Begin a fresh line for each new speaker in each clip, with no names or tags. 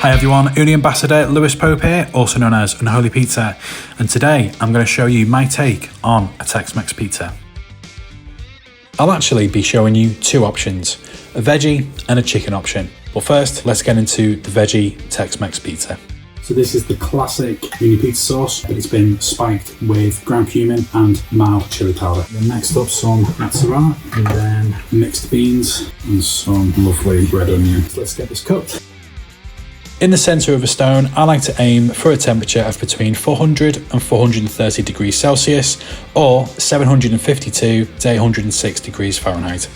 Hi everyone, Ooni Ambassador Lewis Pope here, also known as Unholy Pizza, and today I'm going to show you my take on a Tex Mex pizza. I'll actually be showing you two options, a veggie and a chicken option. But first, let's get into the veggie Tex Mex pizza.
So this is the classic Ooni pizza sauce, but it's been spiked with ground cumin and mild chili powder. Then next up, some mozzarella, and then mixed beans and some lovely red onion. So let's get this cooked.
In the centre of a stone, I like to aim for a temperature of between 400 and 430 degrees Celsius or 752 to 806 degrees Fahrenheit.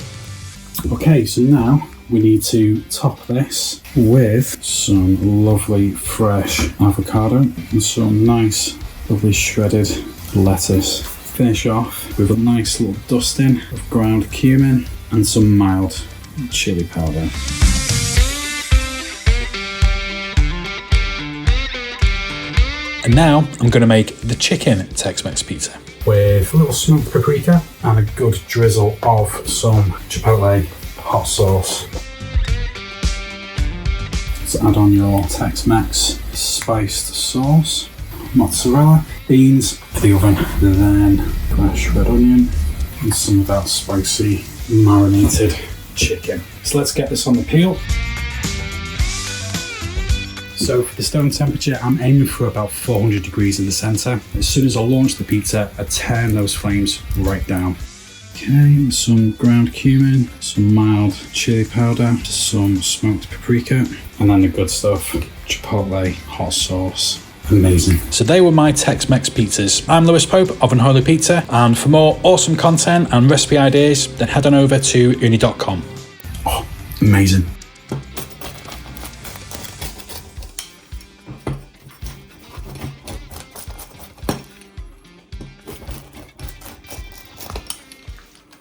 Okay, so now we need to top this with some lovely fresh avocado and some nice, lovely shredded lettuce. Finish off with a nice little dusting of ground cumin and some mild chili powder.
And now I'm going to make the chicken Tex Mex pizza.
With a little smoked paprika and a good drizzle of some Chipotle Hot Sauce. So add on your Tex Mex spiced sauce, mozzarella, beans for the oven, then fresh red onion and some of that spicy marinated chicken. So let's get this on the peel. So for the stone temperature, I'm aiming for about 400 degrees in the centre. As soon as I launch the pizza, I turn those flames right down. Okay, some ground cumin, some mild chili powder, some smoked paprika, and then the good stuff, Chipotle Hot Sauce. Amazing.
So they were my Tex Mex pizzas. I'm Lewis Pope of Unholy Pizza, and for more awesome content and recipe ideas, then head on over to uni.com.
Oh, amazing.